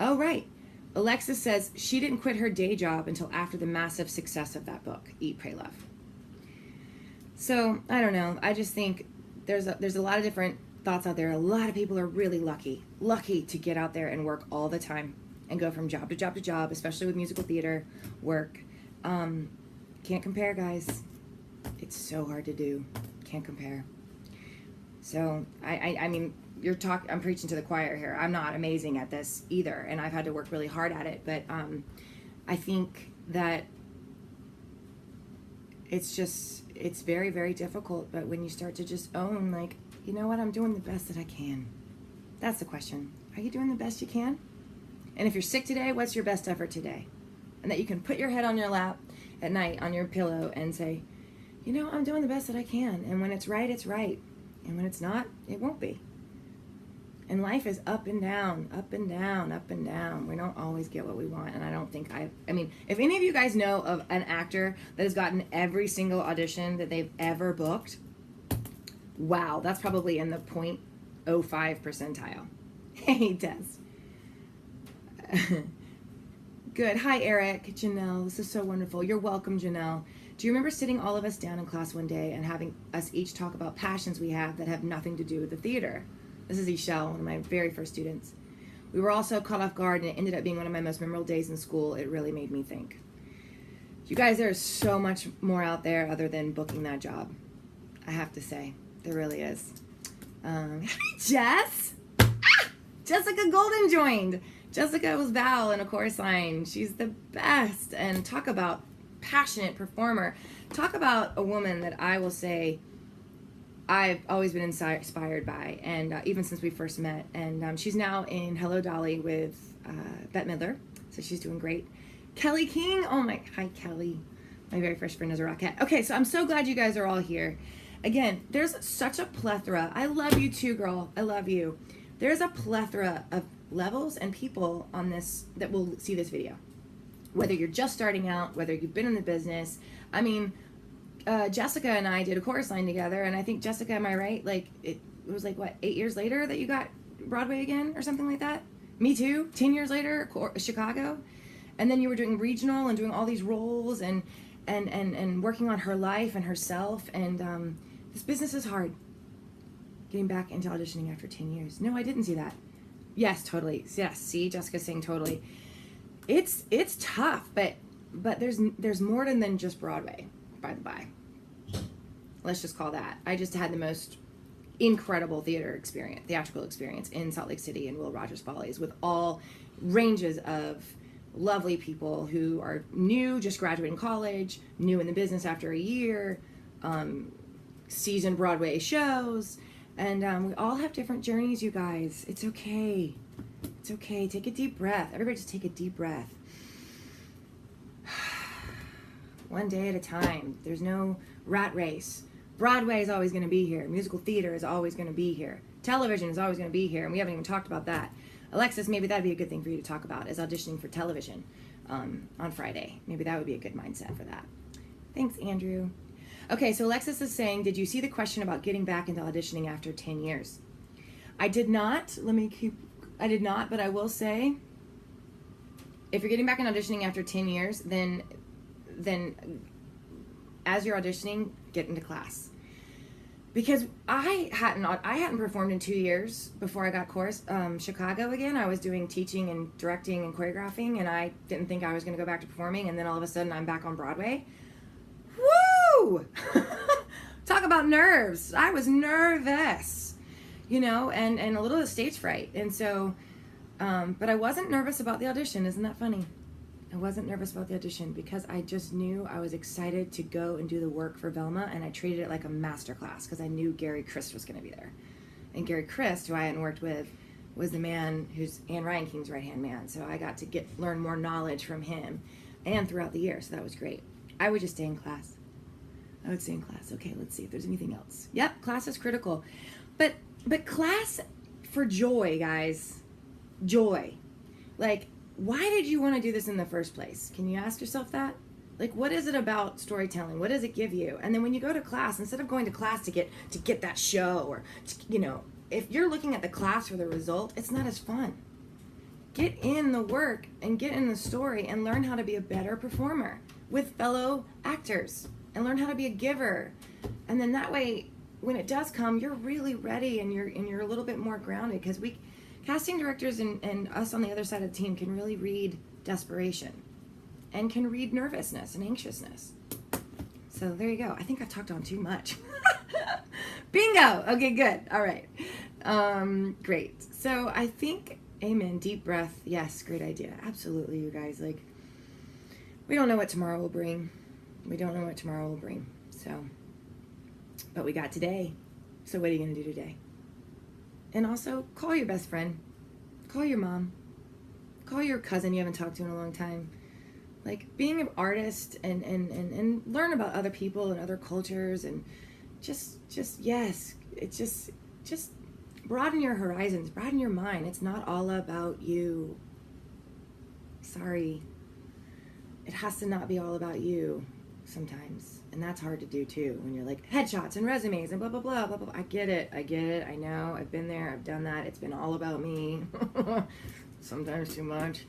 Oh, right. Alexis says she didn't quit her day job until after the massive success of that book, Eat, Pray, Love. So, I don't know. I just think there's a lot of different thoughts out there. A lot of people are really lucky to get out there and work all the time and go from job to job to job, especially with musical theater work. Can't compare, guys. It's so hard to do. Can't compare. So, I mean, I'm preaching to the choir here. I'm not amazing at this either, and I've had to work really hard at it, but I think that it's very, very difficult. But when you start to just own, like, you know what, I'm doing the best that I can. That's the question. Are you doing the best you can? And if you're sick today, what's your best effort today? And that you can put your head on your lap at night on your pillow and say, you know, I'm doing the best that I can. And when it's right, it's right. And when it's not, it won't be. And life is up and down, up and down, up and down. We don't always get what we want. And I don't think I mean, if any of you guys know of an actor that has gotten every single audition that they've ever booked, wow, that's probably in the 0.05 percentile. Hey, Des. Good. Hi, Eric. Janelle. This is so wonderful. You're welcome, Janelle. Do you remember sitting all of us down in class one day and having us each talk about passions we have that have nothing to do with the theater? This is Ishelle, one of my very first students. We were all so caught off guard, and it ended up being one of my most memorable days in school. It really made me think. You guys, there is so much more out there other than booking that job. I have to say. There really is. Hi, Jess! Jessica Golden joined. Jessica was Val in A Chorus Line. She's the best. And talk about passionate performer. Talk about a woman that I will say I've always been inspired by, and even since we first met. And she's now in Hello Dolly with Bette Midler, so she's doing great. Kelly King, hi Kelly. My very first friend is a Rockette. Okay, so I'm so glad you guys are all here. Again, there's such a plethora. I love you too, girl. I love you. There's a plethora of levels and people on this that will see this video. Whether you're just starting out, whether you've been in the business. I mean, Jessica and I did A Chorus Line together, and I think, Jessica, am I right? Like, it was like, what, 8 years later that you got Broadway again or something like that? Me too. 10 years later, Chicago. And then you were doing regional and doing all these roles and working on her life and herself. And this business is hard. Getting back into auditioning after 10 years. No, I didn't see that. Yes, totally. Yes, see, Jessica's saying totally. It's tough, but there's more than just Broadway, by the by. Let's just call that. I just had the most incredible theatrical experience in Salt Lake City and Will Rogers Follies with all ranges of lovely people who are new, just graduating college, new in the business after a year, seasoned Broadway shows, and we all have different journeys, you guys. It's okay. It's okay. Take a deep breath. Everybody just take a deep breath. One day at a time. There's no rat race. Broadway is always going to be here. Musical theater is always going to be here. Television is always going to be here, and we haven't even talked about that. Alexis, maybe that'd be a good thing for you to talk about, is auditioning for television on Friday. Maybe that would be a good mindset for that. Thanks, Andrew. Okay, so Alexis is saying, did you see the question about getting back into auditioning after 10 years? I did not. I did not, but I will say, if you're getting back in auditioning after 10 years, then as you're auditioning, get into class. Because I hadn't performed in 2 years before I got Chicago again. I was doing teaching and directing and choreographing, and I didn't think I was going to go back to performing, and then all of a sudden I'm back on Broadway. Woo! Talk about nerves. I was nervous, and a little stage fright. And so, but I wasn't nervous about the audition. Isn't that funny? I wasn't nervous about the audition because I just knew I was excited to go and do the work for Velma, and I treated it like a master class because I knew Gary Christ was going to be there. And Gary Christ, who I hadn't worked with, was the man who's Anne Ryan King's right-hand man. So I got to learn more knowledge from him and throughout the year, so that was great. I would just stay in class. I would stay in class. Okay, let's see if there's anything else. Yep, class is critical. But class for joy, guys. Joy. Like, why did you want to do this in the first place? Can you ask yourself that? Like, what is it about storytelling? What does it give you? And then when you go to class, instead of going to class to get that show, or if you're looking at the class for the result, it's not as fun. get in the work and get in the story and learn how to be a better performer with fellow actors and learn how to be a giver. And then that way, when it does come, you're really ready and you're a little bit more grounded, because we casting directors and us on the other side of the team can really read desperation and can read nervousness and anxiousness. So there you go. I think I've talked on too much. Bingo. Okay, good. All right. Great. So I think, amen, deep breath. Yes, great idea. Absolutely, you guys. Like, we don't know what tomorrow will bring. We don't know what tomorrow will bring. So, but we got today. So what are you going to do today? And also, call your best friend. Call your mom. Call your cousin you haven't talked to in a long time. Like, being an artist and learn about other people and other cultures, and just yes, it's just broaden your horizons, broaden your mind. It's not all about you. Sorry. It has to not be all about you sometimes. And that's hard to do too, when you're like headshots and resumes and blah, blah, blah, blah, blah. I get it. I know. I've been there. I've done that. It's been all about me. Sometimes too much.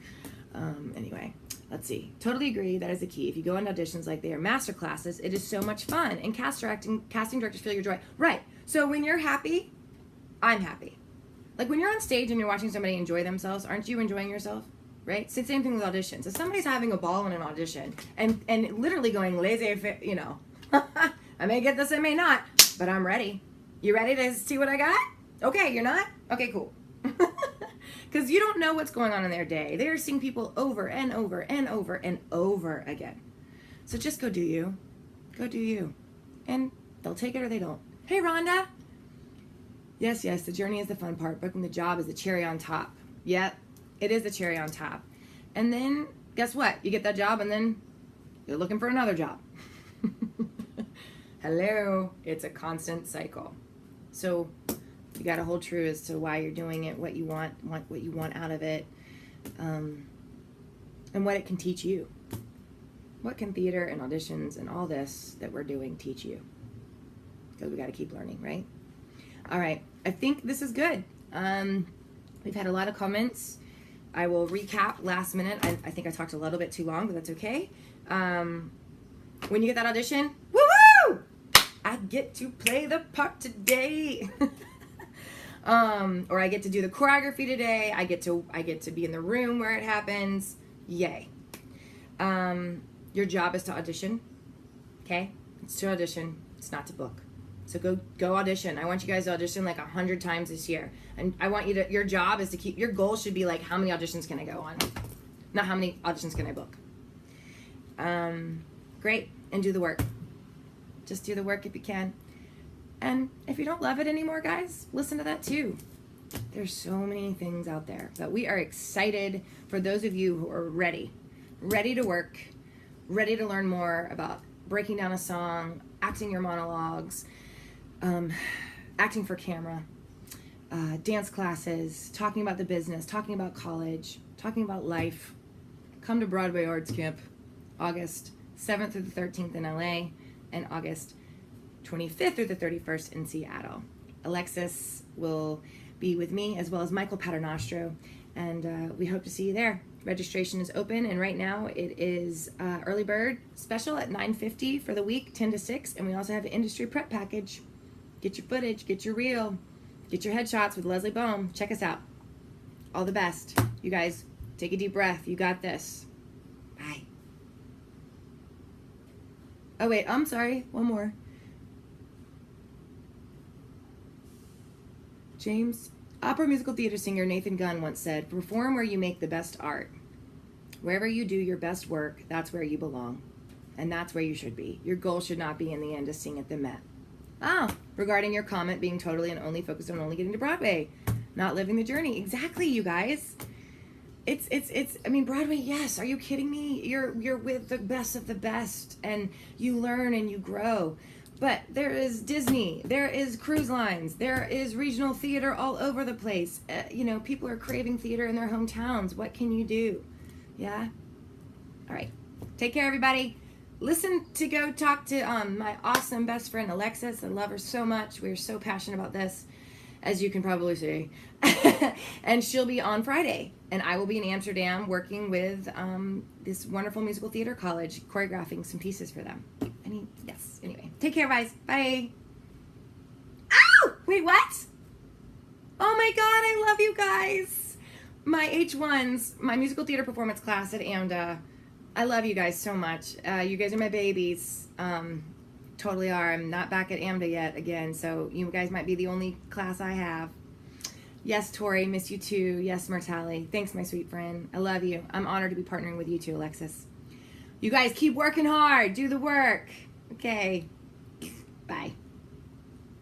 Anyway, let's see. Totally agree. That is the key. If you go on auditions like they are master classes, it is so much fun. And casting directors feel your joy. Right. So when you're happy, I'm happy. Like when you're on stage and you're watching somebody enjoy themselves, aren't you enjoying yourself? Right? Same thing with auditions. If somebody's having a ball in an audition and literally going laissez-faire, you know, I may get this, I may not, but I'm ready. You ready to see what I got? Okay, you're not? Okay, cool. Because you don't know what's going on in their day. They're seeing people over and over and over and over again. So just go do you. Go do you. And they'll take it or they don't. Hey, Rhonda. Yes, the journey is the fun part. Booking the job is the cherry on top. Yep. It is the cherry on top. And then, guess what? You get that job and then you're looking for another job. Hello. It's a constant cycle. So you got to hold true as to why you're doing it, what you want what you want out of it, and what it can teach you. What can theater and auditions and all this that we're doing teach you? Because we got to keep learning, right? All right. I think this is good. We've had a lot of comments. I will recap last minute. I think I talked a little bit too long, but that's okay. When you get that audition, woo-hoo! I get to play the part today. Or I get to do the choreography today. I get to be in the room where it happens. Yay. Your job is to audition. Okay? It's to audition. It's not to book. So go audition. I want you guys to audition like 100 times this year. And I want you to, your job is to keep, your goal should be like, how many auditions can I go on? Not how many auditions can I book? Great. And do the work. Just do the work if you can. And if you don't love it anymore, guys, listen to that too. There's so many things out there. But we are excited for those of you who are ready to work, ready to learn more about breaking down a song, acting your monologues, acting for camera, dance classes, talking about the business, talking about college, talking about life. Come to Broadway Arts Camp, August 7th through the 13th in LA, and August 25th through the 31st in Seattle. Alexis will be with me, as well as Michael Paternostro, and we hope to see you there. Registration is open, and right now it is early bird special at $9.50 for the week, 10 to 6, and we also have an industry prep package. Get your footage, get your reel, get your headshots with Leslie Bohm. Check us out. All the best. You guys, take a deep breath. You got this. Bye. Oh, wait, I'm sorry. One more. James, opera musical theater singer Nathan Gunn once said, "Perform where you make the best art. Wherever you do your best work, that's where you belong. And that's where you should be. Your goal should not be in the end to sing at the Met." Regarding your comment being totally and only focused on only getting to Broadway, not living the journey. Exactly, you guys. It's I mean, Broadway, yes. Are you kidding me? You're with the best of the best, and you learn and you grow. But there is Disney, there is cruise lines, there is regional theater all over the place. People are craving theater in their hometowns. What can you do? Yeah? All right. Take care, everybody. Listen to go talk to my awesome best friend, Alexis. I love her so much. We're so passionate about this. as you can probably see. And she'll be on Friday. And I will be in Amsterdam working with this wonderful musical theater college, choreographing some pieces for them. Yes. Anyway, take care, guys. Bye. Ow! Wait, what? Oh my God, I love you guys. My H1s, my musical theater performance class at AMDA. I love you guys so much. You guys are my babies. Totally are. I'm not back at AMDA yet again, so you guys might be the only class I have. Yes, Tori, miss you too. Yes, Martali. Thanks, my sweet friend. I love you. I'm honored to be partnering with you too, Alexis. You guys keep working hard. Do the work. Okay. Bye.